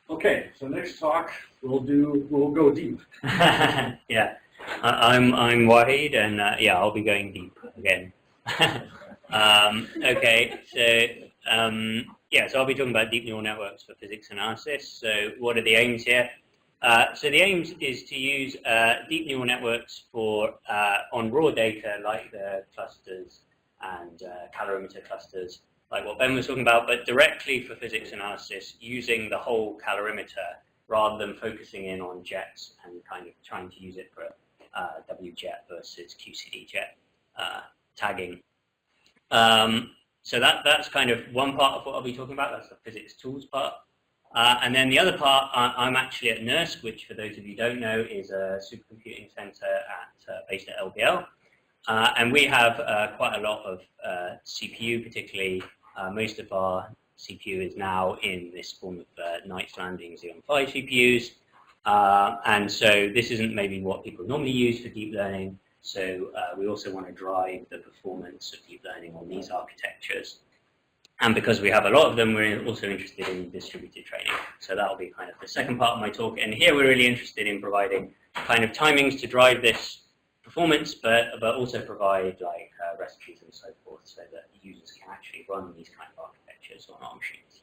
Okay, so next talk we'll go deep. Yeah, I'm Wahid, and yeah, I'll be going deep again. Okay, yeah, so I'll be talking about deep neural networks for physics analysis. So what are the aims here? So the aims is to use deep neural networks for on raw data like the clusters and calorimeter clusters, like what Ben was talking about, but directly for physics analysis using the whole calorimeter rather than focusing in on jets and kind of trying to use it for WJet versus QCD jet tagging. So that's kind of one part of what I'll be talking about. That's the physics tools part. And then the other part, I'm actually at NERSC, which for those of you who don't know is a supercomputing center based at LBL. And we have quite a lot of CPU, particularly most of our CPU is now in this form of Knights Landing Xeon Phi CPUs. And so this isn't maybe what people normally use for deep learning. So we also want to drive the performance of deep learning on these architectures. And because we have a lot of them, we're also interested in distributed training. So that'll be kind of the second part of my talk. And here we're really interested in providing kind of timings to drive this performance, but also provide like recipes and so forth, so that users can actually run these kind of architectures on our machines.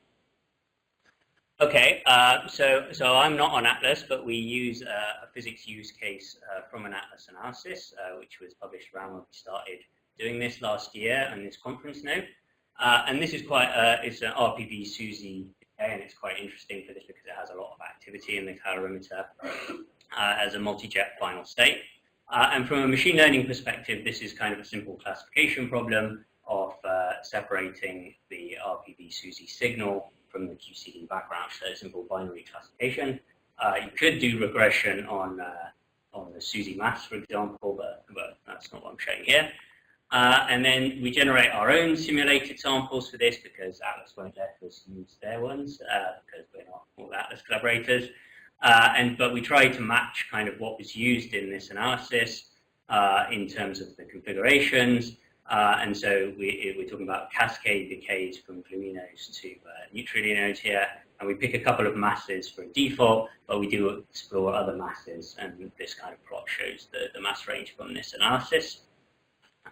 Okay, so I'm not on Atlas, but we use a physics use case from an Atlas analysis, which was published around when we started doing this last year on this conference note. And this is quite, it's an RPV SUSY, and it's quite interesting for this because it has a lot of activity in the calorimeter as a multi-jet final state. And from a machine learning perspective, this is kind of a simple classification problem of separating the RPV SUSY signal from the QCD background, so a simple binary classification. You could do regression on the SUSY mass, for example, but that's not what I'm showing here. And then we generate our own simulated samples for this because Atlas won't let us use their ones because we're not all Atlas collaborators. But we try to match kind of what was used in this analysis in terms of the configurations. And so we're talking about cascade decays from gluinos to neutralinos here. And we pick a couple of masses for default, but we do explore other masses. And this kind of plot shows the mass range from this analysis.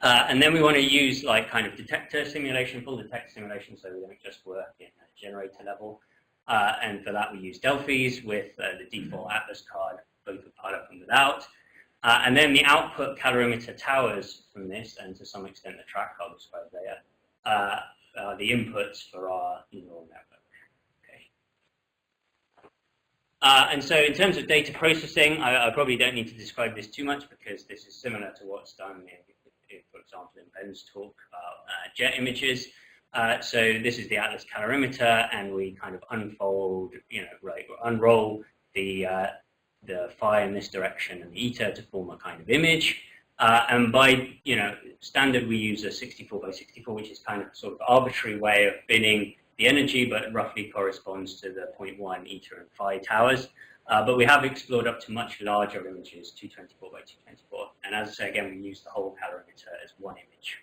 And then we want to use like kind of detector simulation, full detector simulation, so we don't just work in a generator level. And for that we use Delphis with the default Atlas card, both with pilot and without. And then the output calorimeter towers from this, and to some extent the track I'll describe later, are the inputs for our neural network. Okay. And so in terms of data processing, I probably don't need to describe this too much because this is similar to what's done for example, in Ben's talk about jet images. So this is the Atlas calorimeter, and we kind of unfold, unroll the phi in this direction and the eta to form a kind of image. And by standard, we use a 64 by 64, which is kind of sort of arbitrary way of binning the energy, but roughly corresponds to the 0.1 eta and phi towers. But we have explored up to much larger images, 224 by 224. And as I say, again, we use the whole calorimeter as one image.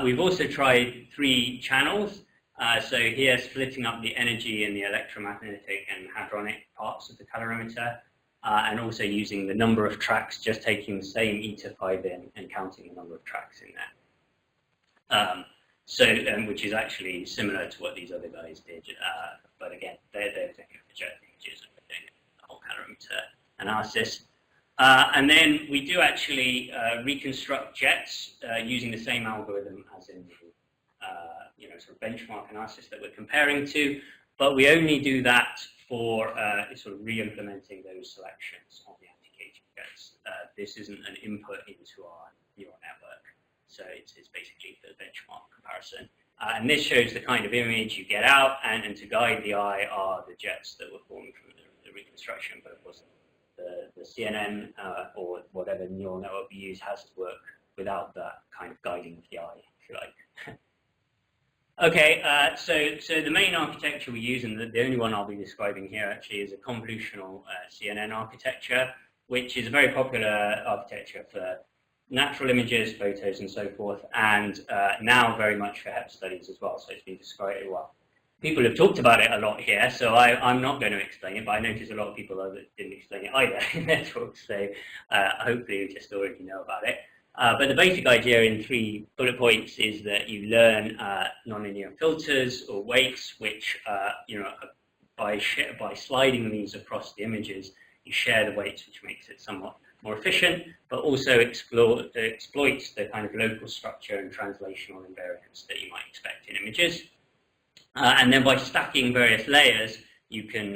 We've also tried 3 channels. So here, splitting up the energy in the electromagnetic and hadronic parts of the calorimeter, and also using the number of tracks, just taking the same eta phi bin and counting the number of tracks in there. Which is actually similar to what these other guys did. But again, they're thinking of the jet images and we're doing the whole calorimeter analysis. And then we do actually reconstruct jets using the same algorithm as in the sort of benchmark analysis that we're comparing to, but we only do that for sort of re-implementing those selections on the anti-caging jets. This isn't an input into our neural network, so it's basically for the benchmark comparison. And this shows the kind of image you get out, and to guide the eye are the jets that were formed from the reconstruction, but of course the CNN or whatever neural network we use has to work without that kind of guiding of the eye, if you like. Okay, so the main architecture we use, and the only one I'll be describing here actually, is a convolutional CNN architecture, which is a very popular architecture for natural images, photos, and so forth, and now very much for HEP studies as well, so it's been described well. people have talked about it a lot here, so I'm not going to explain it, but I noticed a lot of people didn't explain it either in their talks, so hopefully you just already know about it. But the basic idea in 3 bullet points is that you learn nonlinear filters or weights, which by sliding these across the images, you share the weights, which makes it somewhat more efficient, but also exploits the kind of local structure and translational invariance that you might expect in images. And then by stacking various layers, you can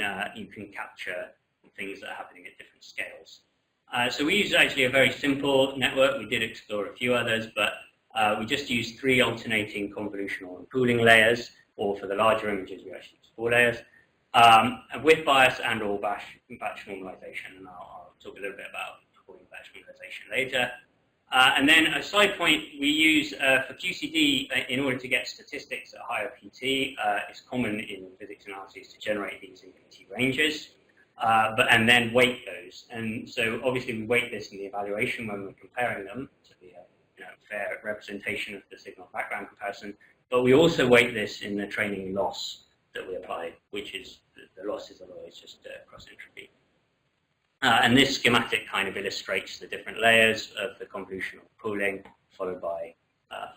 capture things that are happening at different scales. So we use actually a very simple network. We did explore a few others, but we just used 3 alternating convolutional and pooling layers, or for the larger images, we actually use 4 layers, with bias and or batch normalization. And I'll talk a little bit about batch normalization later. And then a side point we use for QCD in order to get statistics at higher PT. It's common in physics analyses to generate these in PT ranges, and then weight those. And so obviously we weight this in the evaluation when we're comparing them to be a fair representation of the signal background comparison. But we also weight this in the training loss that we apply, which is the loss is always just cross entropy. And this schematic kind of illustrates the different layers of the convolutional pooling, followed by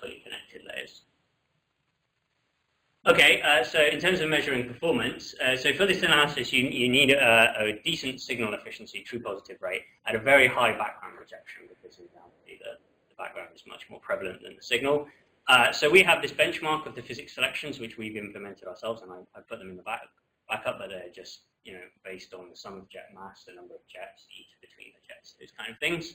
fully connected layers. Okay, so in terms of measuring performance, so for this analysis, you need a decent signal efficiency, true positive rate, at a very high background rejection, because in reality the background is much more prevalent than the signal. So we have this benchmark of the physics selections, which we've implemented ourselves, and I put them in the backup, but they're just based on the sum of jet mass, the number of jets, the eta between the jets, those kind of things.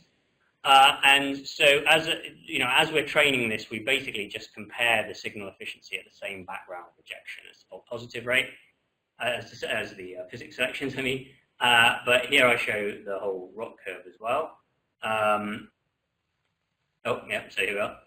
And so as we're training this, we basically just compare the signal efficiency at the same background rejection as the positive rate, as the physics selections, I mean. But here I show the whole ROC curve as well. So here we are.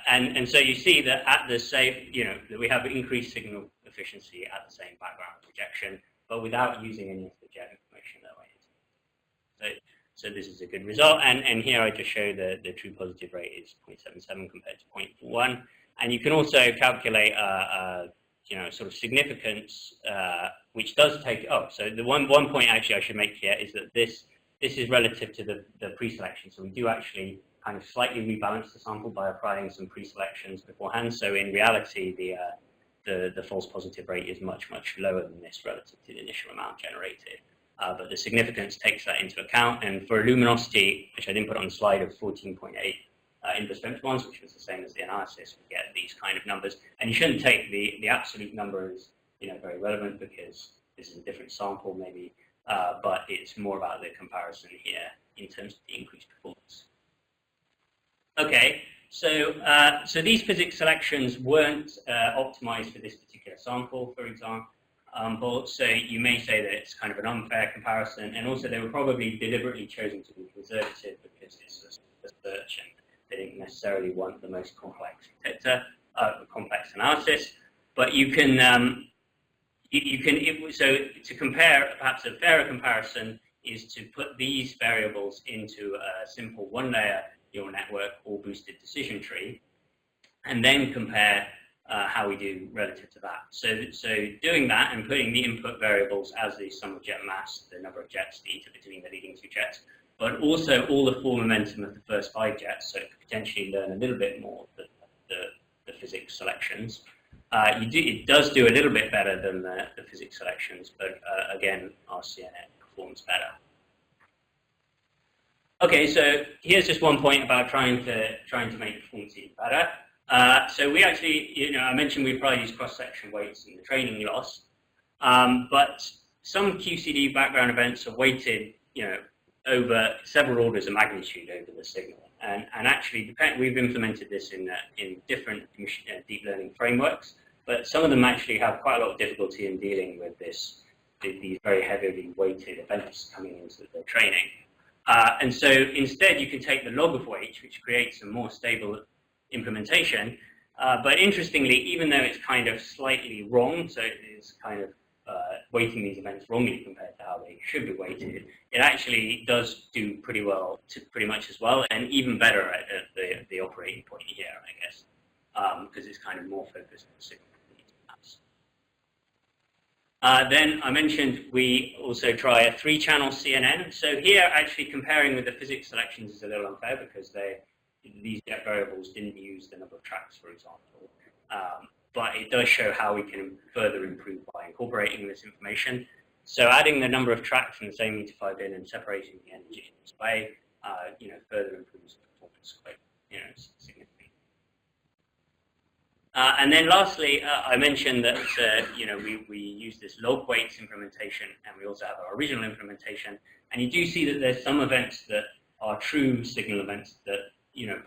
And so you see that at the same, that we have increased signal efficiency at the same background rejection, but without using any of the jet information that way. So this is a good result. And here I just show the true positive rate is 0.77 compared to 0.41. And you can also calculate sort of significance, which does take. So the one point actually I should make here is that this is relative to the pre-selection. So we do actually kind of slightly rebalance the sample by applying some pre-selections beforehand. So in reality, the false positive rate is much, much lower than this relative to the initial amount generated. But the significance takes that into account. And for a luminosity, which I didn't put on the slide, of 14.8 inverse femtons, which was the same as the analysis, we get these kind of numbers. And you shouldn't take the absolute number as very relevant, because this is a different sample maybe, but it's more about the comparison here in terms of the increased performance. Okay, so these physics selections weren't optimized for this particular sample, for example. So you may say that it's kind of an unfair comparison, and also they were probably deliberately chosen to be conservative because it's a search and they didn't necessarily want the most complex detector, complex analysis. But so to compare, perhaps a fairer comparison is to put these variables into a simple one-layer neural network or boosted decision tree, and then compare how we do relative to that. So doing that and putting the input variables as the sum of jet mass, the number of jets, the eta between the leading 2 jets, but also all the full momentum of the first 5 jets, so it could potentially learn a little bit more of the physics selections. It does do a little bit better than the physics selections, but again, our CNN performs better. Okay, so here's just one point about trying to make performance even better. So we actually, I mentioned we apply these cross-section weights in the training loss, but some QCD background events are weighted, over several orders of magnitude over the signal. And actually, we've implemented this in different deep learning frameworks, but some of them actually have quite a lot of difficulty in dealing with these very heavily weighted events coming into the training. And so instead, you can take the log of weight, which creates a more stable implementation. But interestingly, even though it's kind of slightly wrong, so it is kind of weighting these events wrongly compared to how they should be weighted, it actually does do pretty much as well, and even better at the operating point here, I guess, because it's kind of more focused on signal. Then I mentioned we also try a 3-channel CNN. So here, actually comparing with the physics selections is a little unfair because these jet variables didn't use the number of tracks, for example. But it does show how we can further improve by incorporating this information. So adding the number of tracks in the same meter-5 bin and separating the energy in this way, further improves performance quite, significantly. And then lastly, I mentioned that we use this log weights implementation, and we also have our original implementation. And you do see that there's some events that are true signal events that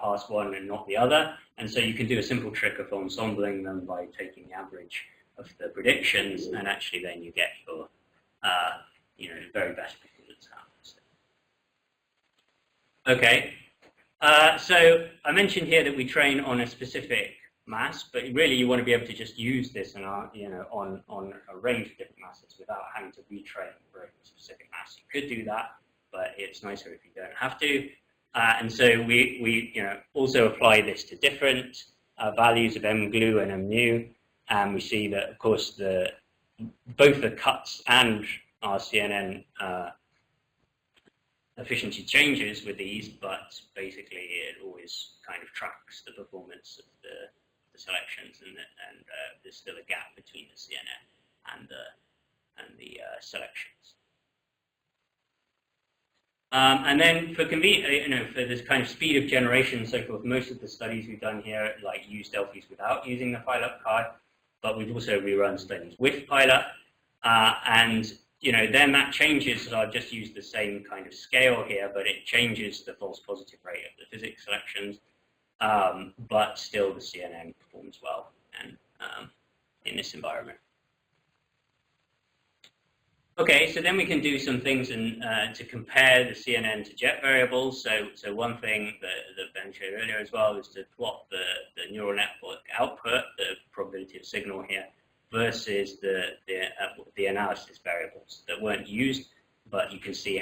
pass one and not the other. And so you can do a simple trick of ensembling them by taking the average of the predictions, and actually then you get your the very best performance out. Okay. So I mentioned here that we train on a specific mass, but really you want to be able to just use this on a range of different masses without having to retrain for a specific mass. You could do that, but it's nicer if you don't have to. And so we also apply this to different values of mGlu and mnu, and we see that of course both the cuts and our CNN efficiency changes with these, but basically it always kind of tracks the performance of the selections, and there's still a gap between the CNN and the selections. And then for for this kind of speed of generation and so forth, most of the studies we've done here use Delphis without using the pilot card, but we've also rerun studies with pilot, and then that changes. So I've just used the same kind of scale here, but it changes the false positive rate of the physics selections. But still the CNN performs well and in this environment. Okay, so then we can do some things to compare the CNN to jet variables. So one thing that Ben showed earlier as well is to plot the neural network output, the probability of signal here, versus the analysis variables that weren't used, but you can see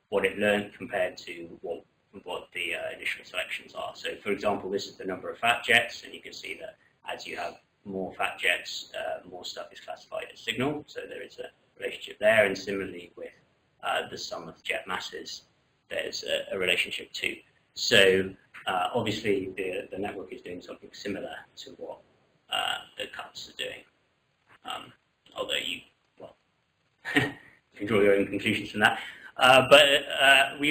what it learned compared to what the initial selections are. So for example, this is the number of fat jets, and you can see that as you have more fat jets, more stuff is classified as signal. So there is a relationship there, and similarly with the sum of jet masses, there's a relationship too. So obviously the network is doing something similar to what the cuts are doing. Although you can draw your own conclusions from that. But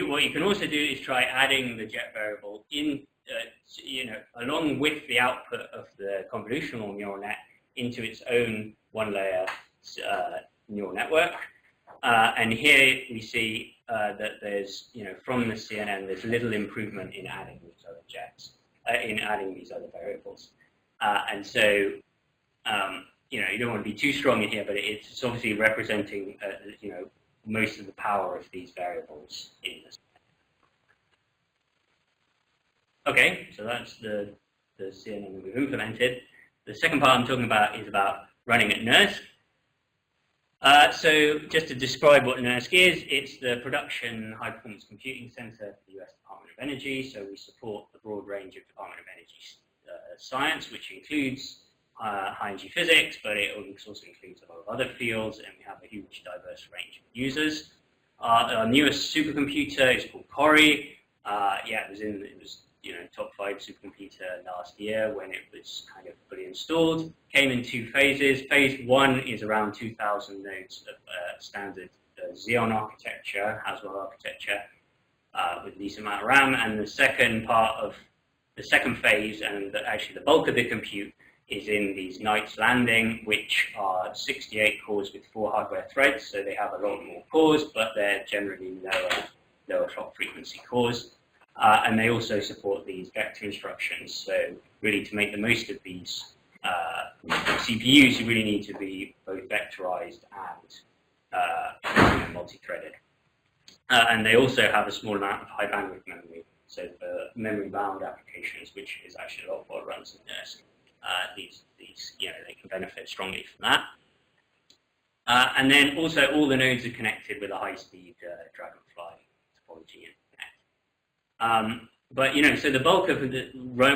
what you can also do is try adding the jet variable in, along with the output of the convolutional neural net into its own one-layer neural network. And here we see that there's, from the CNN, there's little improvement in adding these other jets, in adding these other variables. And so, you don't want to be too strong in here, but it's obviously representing, most of the power of these variables in this. Okay, so that's the CNN that we've implemented. The second part I'm talking about is about running at NERSC. So just to describe what NERSC is, it's the Production High Performance Computing Center for the US Department of Energy. So we support a broad range of Department of Energy science, which includes high energy physics, but it also includes a lot of other fields, and we have a huge diverse range of users. Our newest supercomputer is called Cori. It was top 5 supercomputer last year when it was kind of fully installed. Came in 2 phases. Phase 1 is around 2,000 nodes of standard Xeon architecture, Haswell architecture, with a decent amount of RAM. And the second part of the second phase, and actually the bulk of the compute, is in these Knights Landing, which are 68 cores with 4 hardware threads. So they have a lot more cores, but they're generally lower clock frequency cores. And they also support these vector instructions. So really, to make the most of these CPUs, you really need to be both vectorized and multi-threaded. And they also have a small amount of high bandwidth memory. So for memory-bound applications, which is actually a lot of what runs in NERSC, these they can benefit strongly from that. And then also all the nodes are connected with a high-speed Dragonfly topology interconnect. But so the bulk of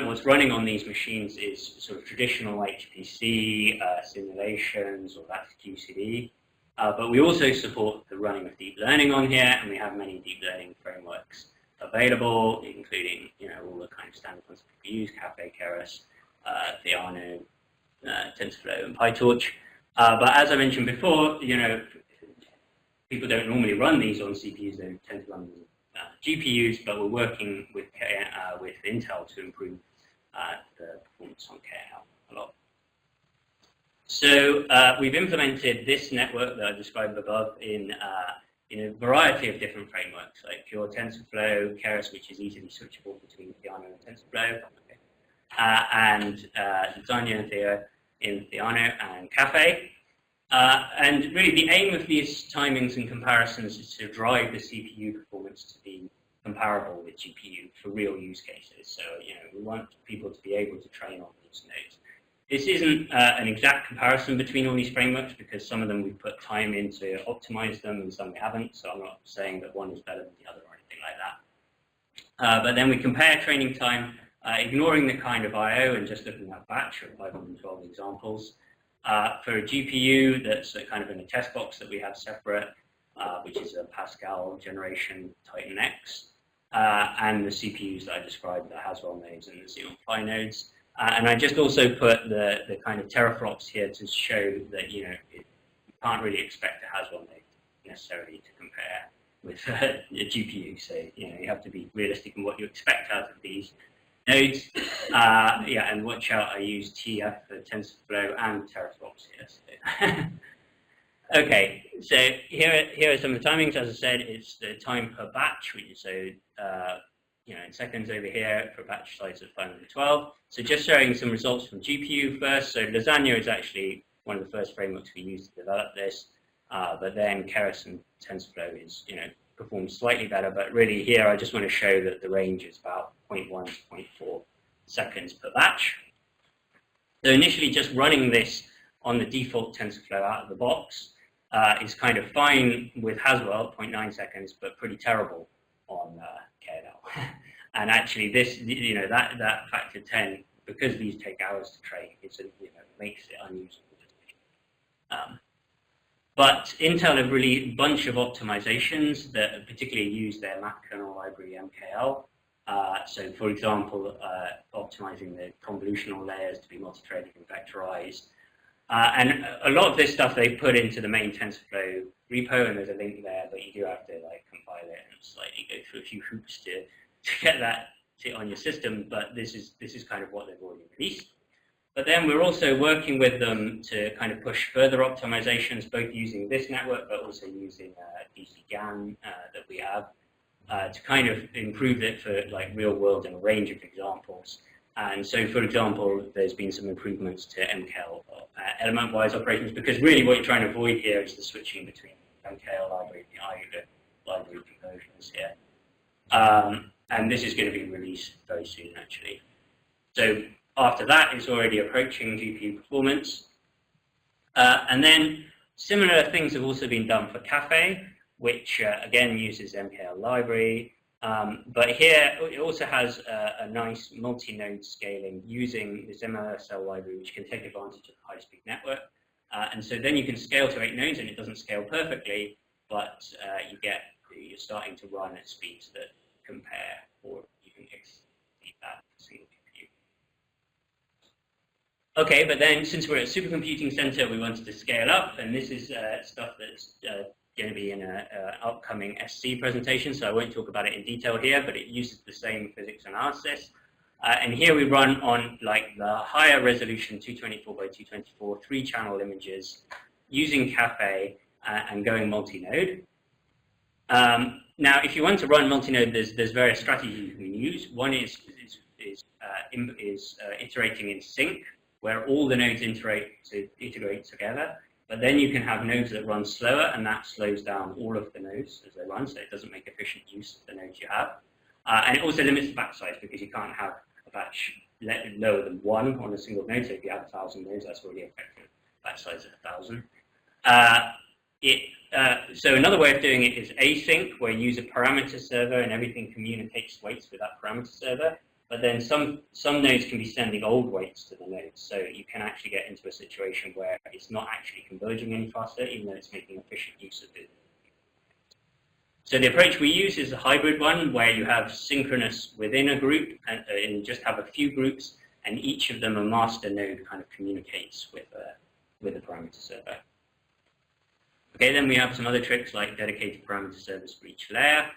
what's running on these machines is sort of traditional HPC simulations, or that's QCD. But we also support the running of deep learning on here, and we have many deep learning frameworks available, including all the kind of standard ones we use: Caffe, Keras, Theano, TensorFlow, and PyTorch. But as I mentioned before, people don't normally run these on CPUs; they tend to run them GPUs, but we're working with Intel to improve the performance on KL a lot. So we've implemented this network that I described above in a variety of different frameworks, like pure TensorFlow, Keras, which is easily switchable between Theano and TensorFlow, and Lasagna and Theo in Theano, and Caffe. And really the aim of these timings and comparisons is to drive the CPU performance to be comparable with GPU for real use cases. So, we want people to be able to train on these nodes. This isn't an exact comparison between all these frameworks, because some of them we've put time in to optimize them and some we haven't, so I'm not saying that one is better than the other or anything like that. But then we compare training time, ignoring the kind of I/O and just looking at batch of 512 examples. For a GPU that's kind of in a test box that we have separate, which is a Pascal generation Titan X, and the CPUs that I described, the Haswell nodes and the Xeon Phi nodes. And I just also put the kind of teraflops here to show that you can't really expect a Haswell node necessarily to compare with a GPU. So you have to be realistic in what you expect out of these nodes. And watch out, I use TF for TensorFlow and teraflops here. So. Okay, so here are some of the timings. As I said, it's the time per batch, which is in seconds over here for a batch size of 512. So just showing some results from GPU first. So Lasagna is actually one of the first frameworks we used to develop this, but then Keras and TensorFlow is performs slightly better. But really here, I just want to show that the range is about 0.1 to 0.4 seconds per batch. So initially, just running this on the default TensorFlow out of the box is kind of fine with Haswell, 0.9 seconds, but pretty terrible on KNL. And actually, this, that factor 10, because these take hours to train, makes it unusable. But Intel have released a bunch of optimizations that particularly use their map kernel library MKL. So, for example, optimizing the convolutional layers to be multi-threaded and vectorized. And a lot of this stuff they put into the main TensorFlow repo, and there's a link there, but you do have to compile it and slightly go through a few hoops to get that on your system. But this is kind of what they've already released. But then we're also working with them to kind of push further optimizations, both using this network, but also using DC GAN that we have to kind of improve it for real world and a range of examples. And so, for example, there's been some improvements to MKL element-wise operations, because really what you're trying to avoid here is the switching between MKL library and the IULA library conversions here. And this is going to be released very soon, actually. So after that, it's already approaching GPU performance. And then similar things have also been done for Caffe, which again uses MKL library. But here it also has a nice multi-node scaling using this MLSL library, which can take advantage of the high-speed network. And so then you can scale to 8 nodes, and it doesn't scale perfectly, but you're starting to run at speeds that compare, or you can exceed that single GPU. Okay, but then since we're at a supercomputing center, we wanted to scale up, and this is stuff that's going to be in an upcoming SC presentation, so I won't talk about it in detail here, but it uses the same physics analysis. And here we run on the higher resolution 224 by 224 3-channel images using Caffe and going multi-node. Now, if you want to run multi-node, there's various strategies you can use. One is iterating in sync, where all the nodes integrate together. But then you can have nodes that run slower, and that slows down all of the nodes as they run, so it doesn't make efficient use of the nodes you have. And it also limits the batch size, because you can't have a batch lower than 1 on a single node. So if you have 1,000 nodes, that's already effective batch size of 1,000. So another way of doing it is async, where you use a parameter server and everything communicates weights with that parameter server. But then some nodes can be sending old weights to the nodes, so you can actually get into a situation where it's not actually converging any faster, even though it's making efficient use of it. So the approach we use is a hybrid one, where you have synchronous within a group, and just have a few groups, and each of them, a master node, kind of communicates with the parameter server. Okay, then we have some other tricks like dedicated parameter servers for each layer.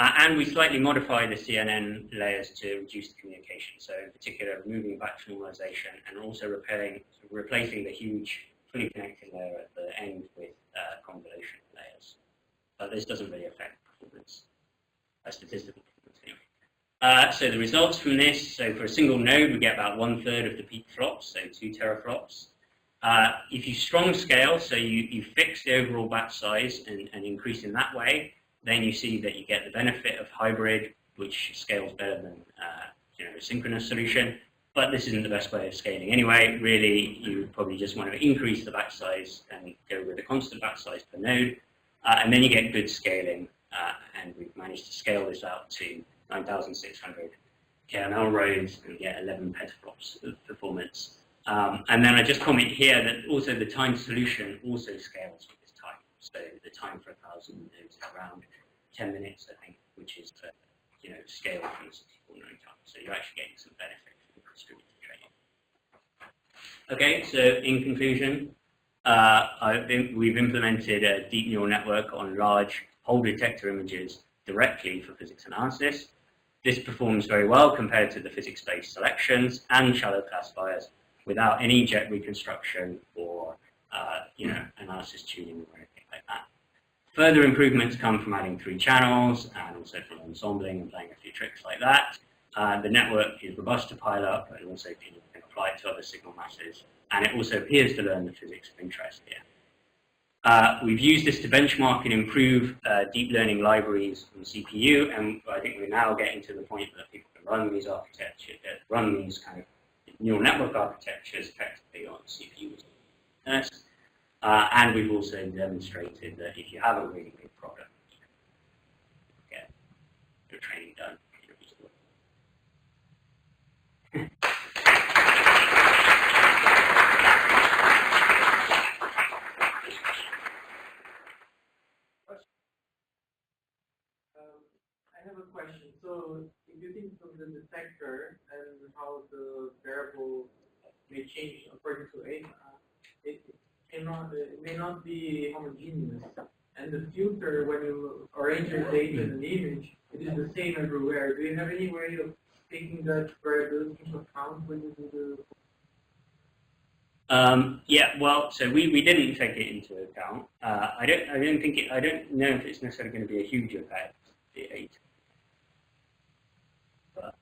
And we slightly modify the CNN layers to reduce the communication. So in particular, removing batch normalization and also replacing the huge fully connected layer at the end with convolution layers. But this doesn't really affect performance, statistical performance anyway. So the results from this, so for a single node, we get about 1/3 of the peak flops, so 2 teraflops. If you strong scale, so you fix the overall batch size and increase in that way, then you see that you get the benefit of hybrid, which scales better than a synchronous solution. But this isn't the best way of scaling anyway. Really, you probably just want to increase the batch size and go with a constant batch size per node. And then you get good scaling. And we've managed to scale this out to 9,600 kernel rows and get 11 petaflops of performance. And then I just comment here that also the time solution also scales with this time. So the time for 1,000 nodes is around 10 minutes, I think, which is scale from the 64 node time. So you're actually getting some benefit from distributed training. Okay, so in conclusion, we've implemented a deep neural network on large Whole-Detector images directly for physics analysis. This performs very well compared to the physics-based selections and shallow classifiers without any jet reconstruction or analysis tuning or anything like that. Further improvements come from adding 3 channels and also from ensembling and playing a few tricks like that. The network is robust to pile up and also can apply it to other signal masses, and it also appears to learn the physics of interest here. We've used this to benchmark and improve deep learning libraries on CPU, and I think we're now getting to the point that people can run these architectures, run these kind of neural network architectures effectively on CPUs. And we've also demonstrated that if you have a really big problem, you can get your training done. I have a question. So if you think of the detector and how the variable may change according to age, it may not be homogeneous. And the filter, when you arrange your data in an image, it is the same everywhere. Do you have any way of taking that variability into account when you do the? Yeah, well, so we didn't take it into account. I don't know if it's necessarily going to be a huge effect. But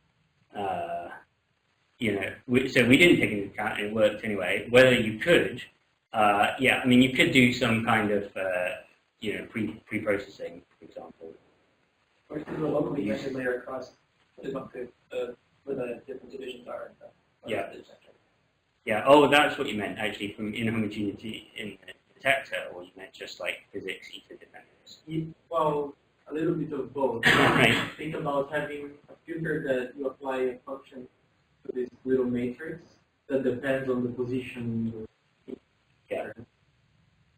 so we didn't take it into account, and it worked anyway. Whether you could, yeah, I mean, you could do some kind of pre-processing, for example. Or do a local detector layer across where the different divisions are. Yeah. Yeah. Oh, that's what you meant actually, from inhomogeneity in the detector, or you meant just like physics interdependence? Well, a little bit of both. Right. Think about having a filter that you apply a function to this little matrix that depends on the position. Yeah.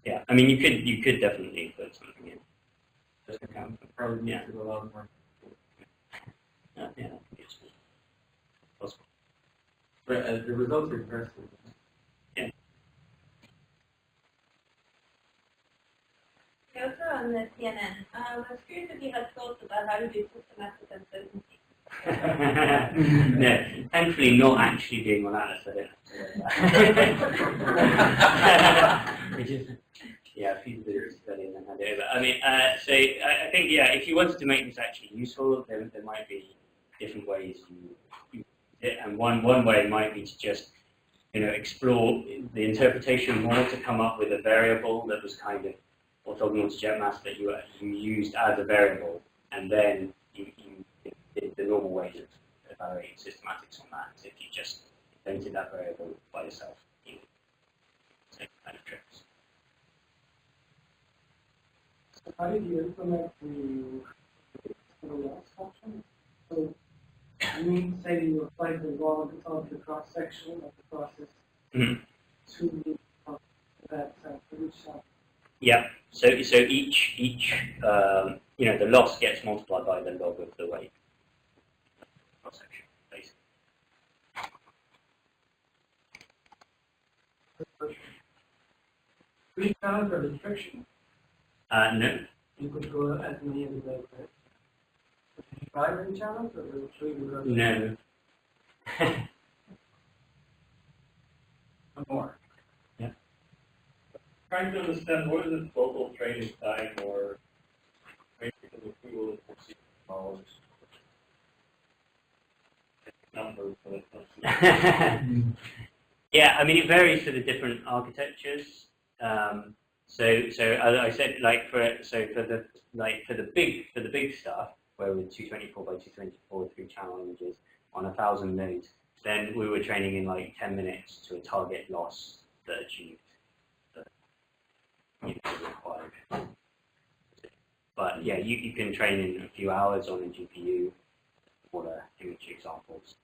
Yeah. I mean, you could definitely put something in. Just account. Probably needs to go a lot more. Yeah. It's possible. But the results are impressive. Yeah. Also on the CNN, I was curious if you had thoughts about how to do systematic uncertainty. No, thankfully not actually being on Atlas. Which is, yeah, feasibility study and then hand it over. I mean, so I think, yeah, if you wanted to make this actually useful, there might be different ways you it, and one way might be to just explore the interpretation more to come up with a variable that was kind of orthogonal to jet mass that you used as a variable, and then you did the normal ways of evaluating systematics on that. So if you just invented that variable by yourself, same kind of tricks. how did you implement the loss function? So, I mean, say you applied the log of the cross section of the process to that each cell. Yeah. So each you know, the loss gets multiplied by the log of the weight cross section, basically. Three channels are restriction. No. You could go as many as you like, right? Did you try many channels or was it three? No. More. Yeah. Trying to understand what is the total training time or maybe the fuel knowledge number for the Yeah, I mean it varies for the different architectures. So as I said, like for the big stuff, where with 224 by 224 3-channel images on 1,000 nodes, then we were training in like 10 minutes to a target loss that achieved the required. But yeah, you can train in a few hours on a GPU for the image examples.